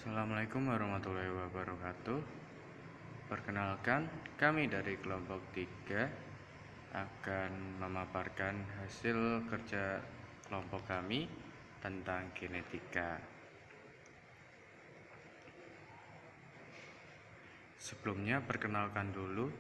Assalamualaikum warahmatullahi wabarakatuh. Perkenalkan, kami dari kelompok 3 akan memaparkan hasil kerja kelompok kami tentang genetika. Sebelumnya perkenalkan dulu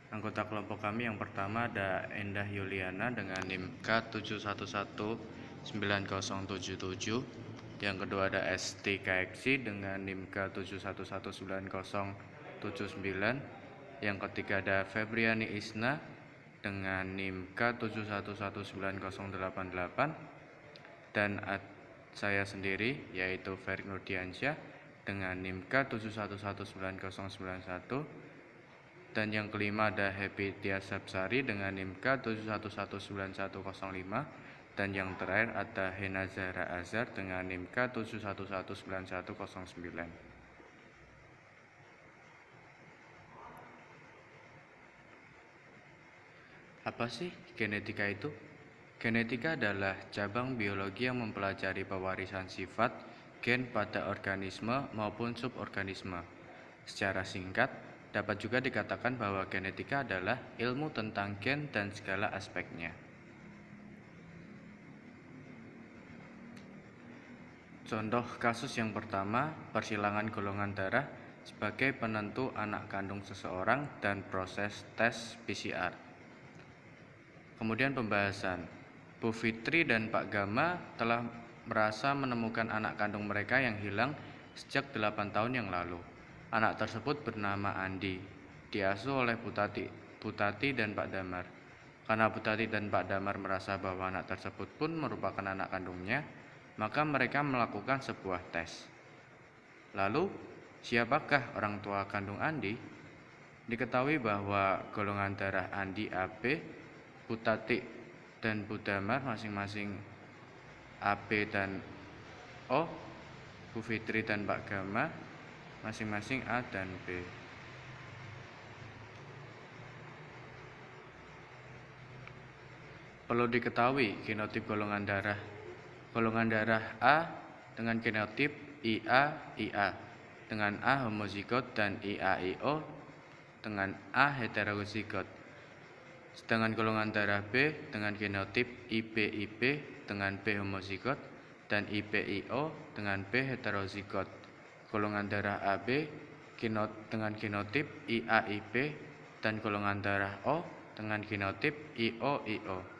anggota kelompok kami. Yang pertama ada Endah Yuliana dengan NIM K71190077. Yang kedua ada ST Kaeksi dengan NIM K71190079. Yang ketiga ada Febriani Isna dengan NIM K71190088. Dan saya sendiri yaitu Ferik Nurdiansyah dengan NIM K71190091. Dan yang kelima ada Happy Tiasapsari dengan NIM K71191105. Dan yang terakhir ada Hena Zahra Azhar dengan NIM K71191109. Apa sih genetika itu? Genetika adalah cabang biologi yang mempelajari pewarisan sifat gen pada organisme maupun suborganisme. Secara singkat, dapat juga dikatakan bahwa genetika adalah ilmu tentang gen dan segala aspeknya. Contoh kasus yang pertama, persilangan golongan darah sebagai penentu anak kandung seseorang dan proses tes PCR. Kemudian pembahasan, Bu Fitri dan Pak Gama telah merasa menemukan anak kandung mereka yang hilang sejak 8 tahun yang lalu. Anak tersebut bernama Andi, diasuh oleh Butati dan Pak Damar. Karena Butati dan Pak Damar merasa bahwa anak tersebut pun merupakan anak kandungnya, maka mereka melakukan sebuah tes. Lalu, siapakah orang tua kandung Andi? Diketahui bahwa golongan darah Andi AB, Butati dan Budamar masing-masing AB dan O, Bu Fitri dan Pak Gama masing-masing A dan B. Perlu diketahui genotip golongan darah A dengan genotip IA dengan A homozigot dan IA-IO dengan A heterozigot. Sedangkan golongan darah B dengan genotip IB dengan B homozigot dan IB-IO dengan B heterozigot. Golongan darah AB dengan genotip IA-IB dan golongan darah O dengan genotip IO-IO.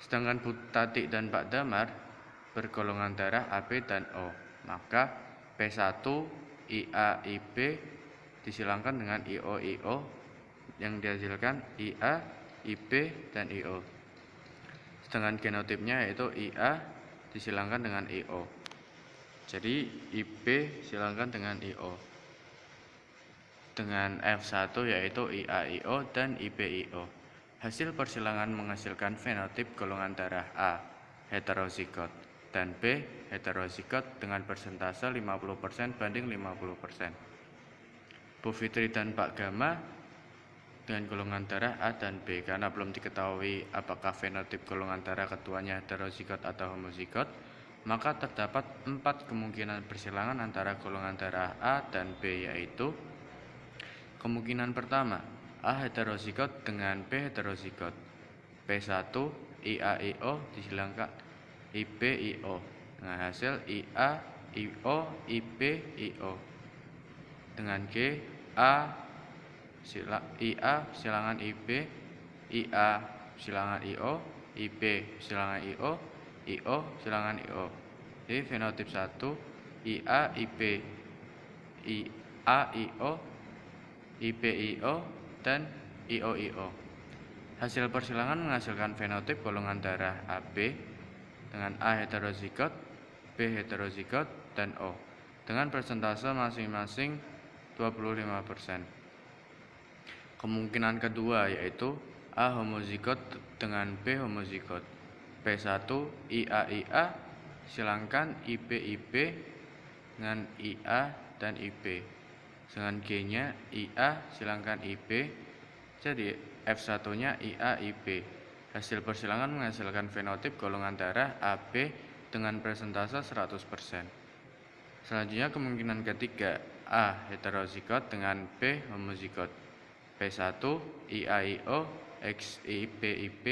Sedangkan Butati dan Pak Damar bergolongan darah AB dan O, maka P1 IA-IB disilangkan dengan IO-IO yang dihasilkan IA, IB, dan IO. Sedangkan genotipnya yaitu IA disilangkan dengan IO. Jadi IB silangkan dengan IO. Dengan F1 yaitu IA-IO dan IB-IO. Hasil persilangan menghasilkan fenotip golongan darah A heterozigot dan B heterozigot dengan persentase 50% banding 50%. Bu Fitri dan Pak Gama dengan golongan darah A dan B. Karena belum diketahui apakah fenotip golongan darah keduanya heterozigot atau homozigot, maka terdapat 4 kemungkinan persilangan antara golongan darah A dan B, yaitu kemungkinan pertama, A heterozigot dengan B heterozigot. P1 IA-IO disilangkan IB-IO dengan hasil IA-IO IB-IO. Dengan G IA silangan IB, IA silangan IO, IB silangan IO, IO silangan IO. Jadi fenotip 1 IA IB, IA IO, IB IO, dan IO IO. Hasil persilangan menghasilkan fenotip golongan darah AB dengan A heterozigot, B heterozigot, dan O dengan persentase masing-masing 25%. Kemungkinan kedua yaitu A homozigot dengan B homozigot. P1 IA-IA silangkan IB-IB dengan IA dan IB. Dengan G-nya IA silangkan IB. Jadi F1-nya IA-IB. Hasil persilangan menghasilkan fenotip golongan darah AB dengan persentase 100%. Selanjutnya kemungkinan ketiga, A heterozigot dengan B homozigot. P1 IAIO XIPIP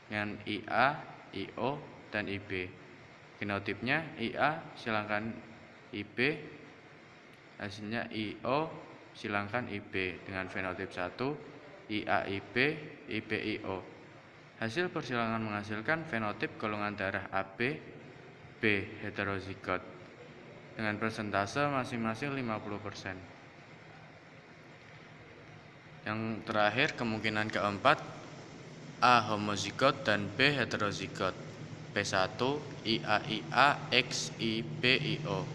dengan IA, IO, dan IB. Genotipnya IA silangkan IB, hasilnya IO silangkan IB dengan fenotip 1 IAIB, IBIO. Hasil persilangan menghasilkan fenotip golongan darah AB, B heterozigot dengan persentase masing-masing 50%. Yang terakhir kemungkinan keempat, A homozigot dan B heterozigot. P1 IAIA XIBIO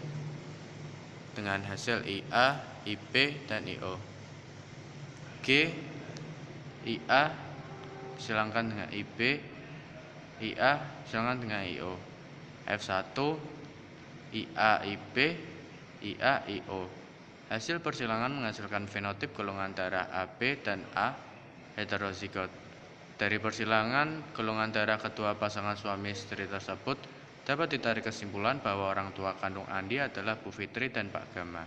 dengan hasil IA, IB, dan IO. G IA silangkan dengan IB, IA silangkan dengan IO. F1 IA, IB, IA, IO. Hasil persilangan menghasilkan fenotip golongan darah AB dan A heterozigot. Dari persilangan golongan darah kedua pasangan suami istri tersebut dapat ditarik kesimpulan bahwa orang tua kandung Andi adalah Bu Fitri dan Pak Gama.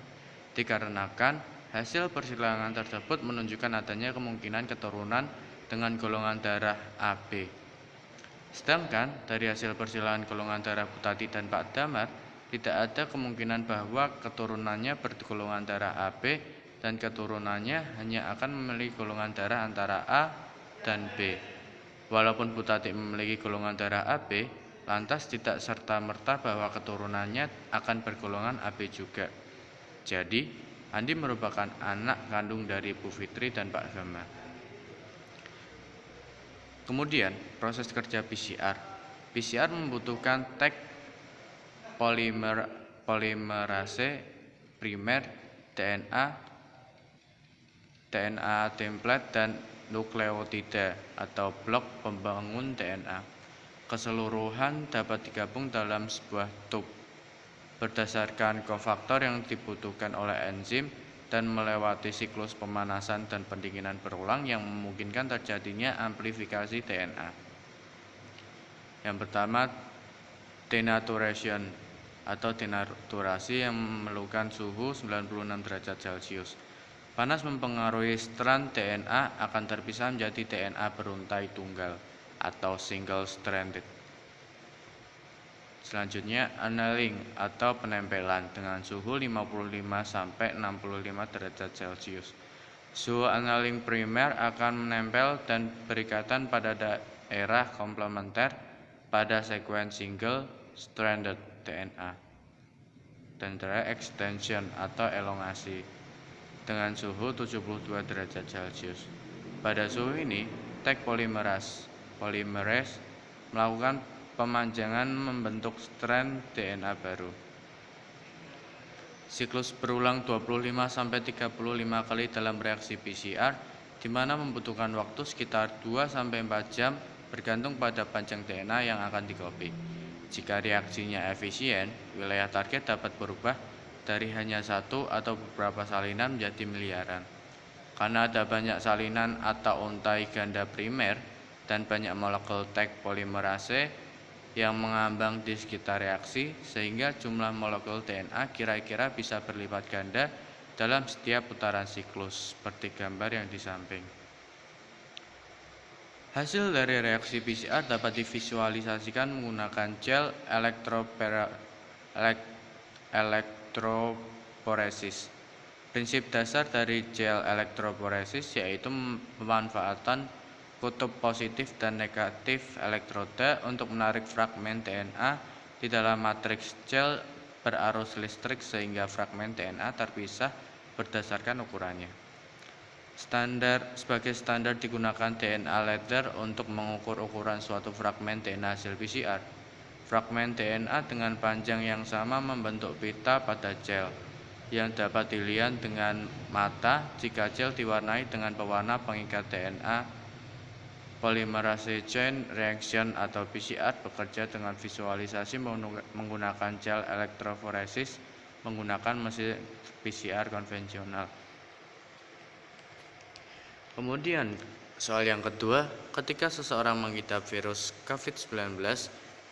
Dikarenakan hasil persilangan tersebut menunjukkan adanya kemungkinan keturunan dengan golongan darah AB. Sedangkan dari hasil persilangan golongan darah Bu Tati dan Pak Damar tidak ada kemungkinan bahwa keturunannya bergolongan darah AB dan keturunannya hanya akan memiliki golongan darah antara A dan B. Walaupun Bu Tati memiliki golongan darah AB, lantas tidak serta-merta bahwa keturunannya akan bergolongan AB juga. Jadi, Andi merupakan anak kandung dari Bu Fitri dan Pak Gama. Kemudian, proses kerja PCR. PCR membutuhkan tag polimerase primer, DNA template, dan nukleotida atau blok pembangun DNA. Keseluruhan dapat digabung dalam sebuah tub berdasarkan kofaktor yang dibutuhkan oleh enzim dan melewati siklus pemanasan dan pendinginan berulang yang memungkinkan terjadinya amplifikasi DNA. Yang pertama, denaturation atau denaturasi yang memerlukan suhu 96 derajat Celcius. Panas mempengaruhi strand DNA akan terpisah menjadi DNA beruntai tunggal atau single stranded. Selanjutnya, annealing atau penempelan dengan suhu 55 sampai 65 derajat Celcius. Suhu annealing primer akan menempel dan berikatan pada daerah komplementer pada sekuen single stranded DNA. Dan terakhir extension atau elongasi dengan suhu 72 derajat Celcius. Pada suhu ini, tag polimerase melakukan pemanjangan membentuk strand DNA baru. Siklus berulang 25-35 kali dalam reaksi PCR, di mana membutuhkan waktu sekitar 2-4 jam bergantung pada panjang DNA yang akan dikopi. Jika reaksinya efisien, wilayah target dapat berubah dari hanya satu atau beberapa salinan menjadi miliaran. Karena ada banyak salinan atau untai ganda primer dan banyak molekul tag polimerase yang mengambang di sekitar reaksi, sehingga jumlah molekul DNA kira-kira bisa berlipat ganda dalam setiap putaran siklus, seperti gambar yang di samping. Hasil dari reaksi PCR dapat divisualisasikan menggunakan gel elektroporesis. Prinsip dasar dari gel elektroporesis yaitu pemanfaatan kutub positif dan negatif elektroda untuk menarik fragmen DNA di dalam matriks gel berarus listrik sehingga fragmen DNA terpisah berdasarkan ukurannya. Sebagai standar digunakan DNA ladder untuk mengukur ukuran suatu fragmen DNA hasil PCR. Fragmen DNA dengan panjang yang sama membentuk pita pada gel yang dapat dilihat dengan mata jika gel diwarnai dengan pewarna pengikat DNA. Polymerase chain reaction atau PCR bekerja dengan visualisasi menggunakan gel elektroforesis menggunakan mesin PCR konvensional. Kemudian soal yang kedua, ketika seseorang mengidap virus COVID-19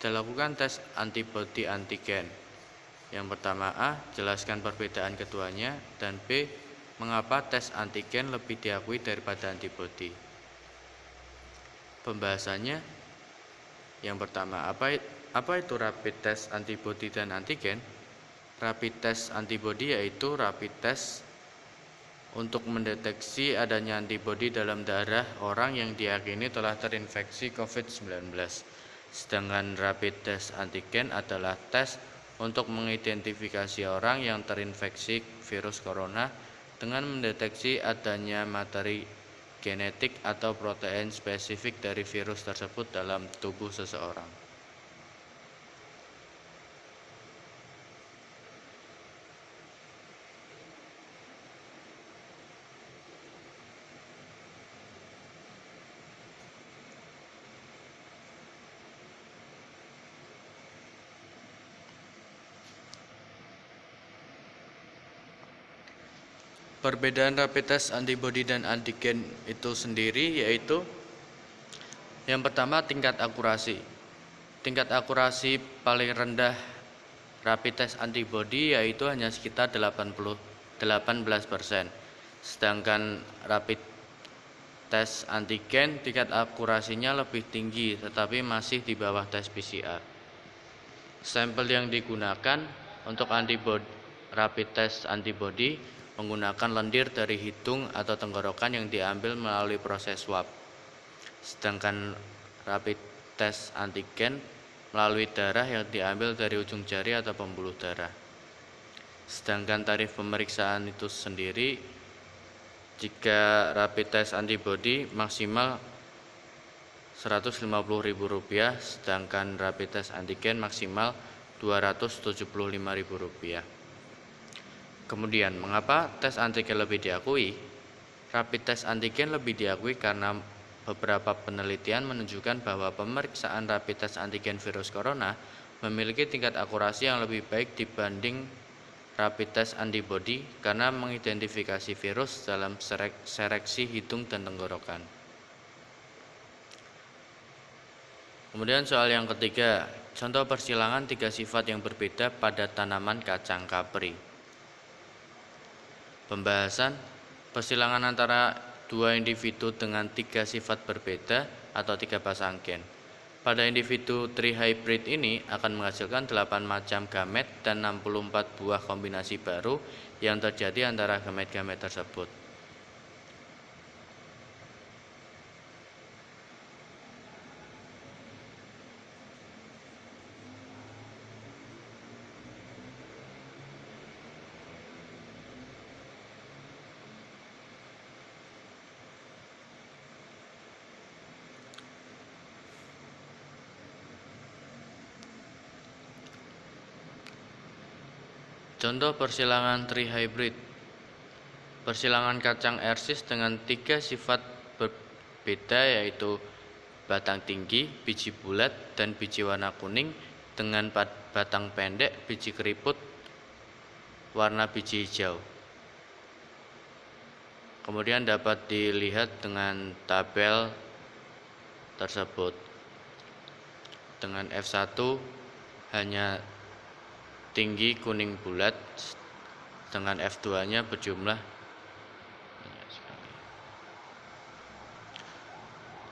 Kita lakukan tes antibodi antigen. Yang pertama A, jelaskan perbedaan keduanya, dan B, mengapa tes antigen lebih diakui daripada antibodi. Pembahasannya, yang pertama, apa itu rapid test antibodi dan antigen? Rapid test antibodi yaitu rapid test untuk mendeteksi adanya antibodi dalam darah orang yang diyakini telah terinfeksi COVID-19. Sedangkan rapid test antigen adalah tes untuk mengidentifikasi orang yang terinfeksi virus corona dengan mendeteksi adanya materi genetik atau protein spesifik dari virus tersebut dalam tubuh seseorang. Perbedaan rapid test antibodi dan antigen itu sendiri yaitu yang pertama tingkat akurasi. Tingkat akurasi paling rendah rapid test antibodi yaitu hanya sekitar 18%. Sedangkan rapid test antigen tingkat akurasinya lebih tinggi tetapi masih di bawah tes PCR. Sampel yang digunakan untuk rapid test antibodi menggunakan lendir dari hidung atau tenggorokan yang diambil melalui proses swab. Sedangkan rapid test antigen melalui darah yang diambil dari ujung jari atau pembuluh darah. Sedangkan tarif pemeriksaan itu sendiri, jika rapid test antibodi maksimal Rp150.000, sedangkan rapid test antigen maksimal Rp275.000. Kemudian, mengapa tes antigen lebih diakui? Rapid test antigen lebih diakui karena beberapa penelitian menunjukkan bahwa pemeriksaan rapid test antigen virus corona memiliki tingkat akurasi yang lebih baik dibanding rapid test antibodi karena mengidentifikasi virus dalam sereksi hidung dan tenggorokan. Kemudian soal yang ketiga, contoh persilangan 3 sifat yang berbeda pada tanaman kacang kapri. Pembahasan, persilangan antara dua individu dengan 3 sifat berbeda atau 3 pasang gen. Pada individu trihybrid ini akan menghasilkan 8 macam gamet dan 64 buah kombinasi baru yang terjadi antara gamet-gamet tersebut. Contoh persilangan trihybrid. Persilangan kacang ersis dengan 3 sifat berbeda yaitu batang tinggi, biji bulat, dan biji warna kuning dengan batang pendek, biji keriput, warna biji hijau. Kemudian dapat dilihat dengan tabel tersebut. Dengan F1 hanya tinggi kuning bulat, dengan F2-nya berjumlah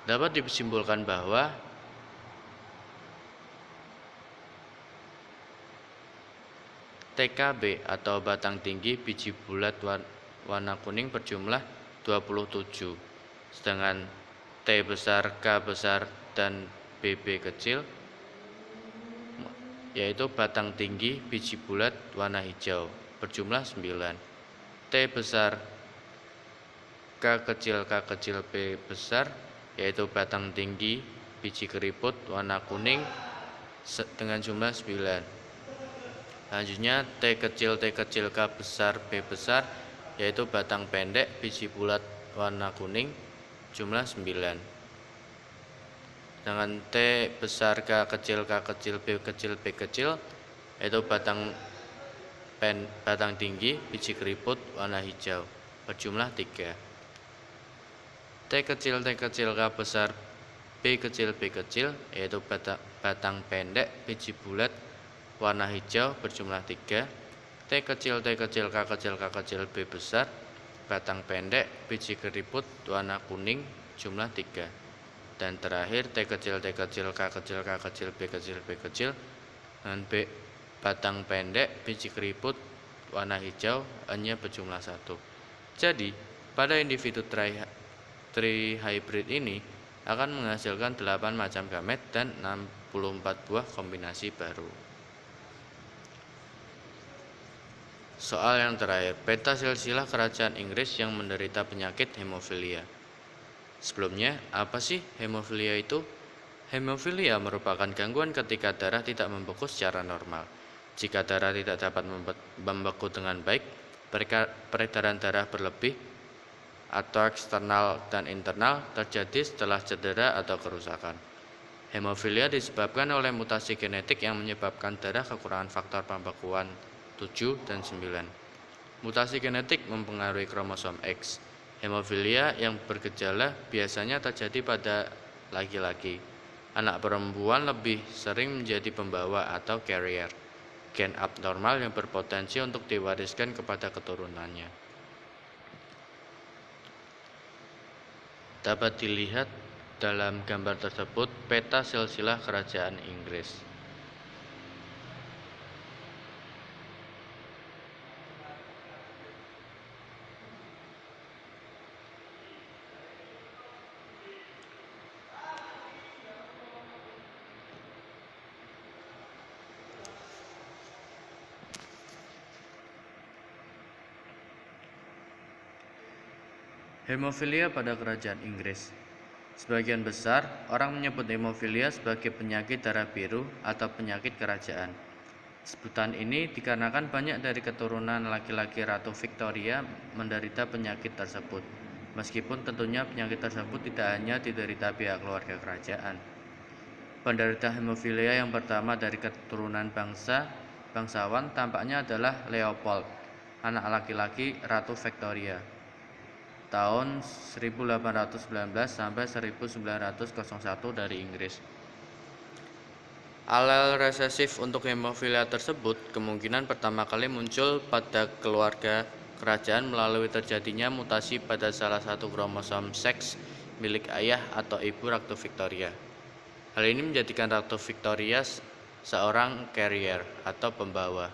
dapat disimpulkan bahwa TKB atau batang tinggi biji bulat warna kuning berjumlah 27, sedangkan T besar, K besar, dan BB kecil yaitu batang tinggi biji bulat warna hijau berjumlah 9. T besar, K kecil, B besar yaitu batang tinggi biji keriput warna kuning dengan jumlah 9. Selanjutnya T kecil, K besar, B besar yaitu batang pendek biji bulat warna kuning jumlah 9. Dengan T besar, K kecil, B kecil yaitu batang tinggi biji keriput warna hijau berjumlah 3. T kecil, K besar, B kecil yaitu batang pendek, biji bulat, warna hijau berjumlah 3. T kecil, K kecil, B besar, batang pendek, biji keriput, warna kuning, jumlah 3. Dan terakhir T kecil, K kecil, B kecil, dan B batang pendek, biji keriput, warna hijau, hanya berjumlah 1. Jadi, pada individu trihybrid ini akan menghasilkan 8 macam gamet dan 64 buah kombinasi baru. Soal yang terakhir, peta silsilah kerajaan Inggris yang menderita penyakit hemofilia. Sebelumnya, apa sih hemofilia itu? Hemofilia merupakan gangguan ketika darah tidak membeku secara normal. Jika darah tidak dapat membeku dengan baik, peredaran darah berlebih atau eksternal dan internal terjadi setelah cedera atau kerusakan. Hemofilia disebabkan oleh mutasi genetik yang menyebabkan darah kekurangan faktor pembekuan 7 dan 9. Mutasi genetik mempengaruhi kromosom X. Hemofilia yang bergejala biasanya terjadi pada laki-laki. Anak perempuan lebih sering menjadi pembawa atau carrier gen abnormal yang berpotensi untuk diwariskan kepada keturunannya. Dapat dilihat dalam gambar tersebut peta silsilah kerajaan Inggris. Hemofilia pada kerajaan Inggris. Sebagian besar orang menyebut hemofilia sebagai penyakit darah biru atau penyakit kerajaan. Sebutan ini dikarenakan banyak dari keturunan laki-laki Ratu Victoria menderita penyakit tersebut. Meskipun tentunya penyakit tersebut tidak hanya diderita pihak keluarga kerajaan. Penderita hemofilia yang pertama dari keturunan bangsawan tampaknya adalah Leopold, anak laki-laki Ratu Victoria, tahun 1819 sampai 1901 dari Inggris. Alel resesif untuk hemofilia tersebut kemungkinan pertama kali muncul pada keluarga kerajaan melalui terjadinya mutasi pada salah satu kromosom seks milik ayah atau ibu Ratu Victoria. Hal ini menjadikan Ratu Victoria seorang carrier atau pembawa.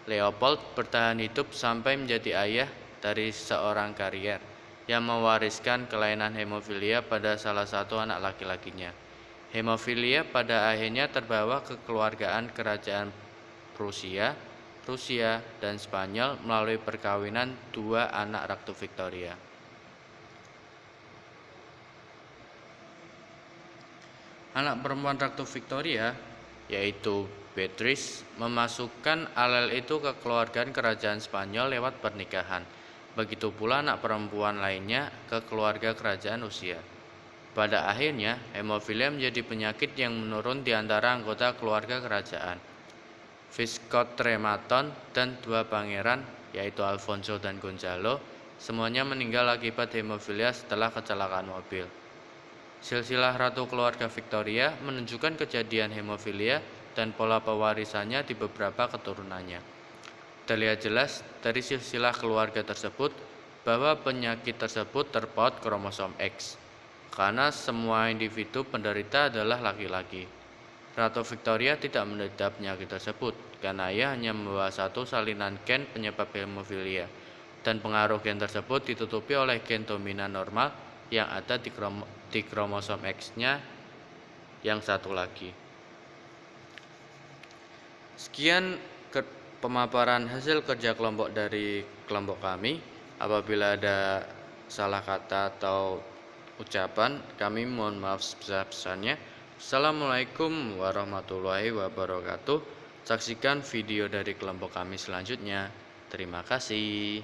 Leopold bertahan hidup sampai menjadi ayah dari seorang carrier yang mewariskan kelainan hemofilia pada salah satu anak laki-lakinya. Hemofilia pada akhirnya terbawa ke kekeluargaan kerajaan Prusia, dan Spanyol melalui perkawinan dua anak Ratu Victoria. Anak perempuan Ratu Victoria, yaitu Beatrice, memasukkan alel itu ke kekeluargaan kerajaan Spanyol lewat pernikahan. Begitu pula anak perempuan lainnya ke keluarga kerajaan Rusia. Pada akhirnya, hemofilia menjadi penyakit yang menurun di antara anggota keluarga kerajaan. Viscount Trematon dan dua pangeran, yaitu Alfonso dan Gonzalo, semuanya meninggal akibat hemofilia setelah kecelakaan mobil. Silsilah ratu keluarga Victoria menunjukkan kejadian hemofilia dan pola pewarisannya di beberapa keturunannya. Terlihat jelas dari silsilah keluarga tersebut bahwa penyakit tersebut terpaut kromosom X, karena semua individu penderita adalah laki-laki. Ratu Victoria tidak menderita penyakit tersebut karena ia hanya membawa satu salinan gen penyebab hemofilia, dan pengaruh gen tersebut ditutupi oleh gen dominan normal yang ada di kromosom X-nya yang satu lagi. Sekian pemaparan hasil kerja kelompok dari kelompok kami. Apabila ada salah kata atau ucapan, kami mohon maaf sebesar-besarnya. Assalamualaikum warahmatullahi wabarakatuh. Saksikan video dari kelompok kami selanjutnya. Terima kasih.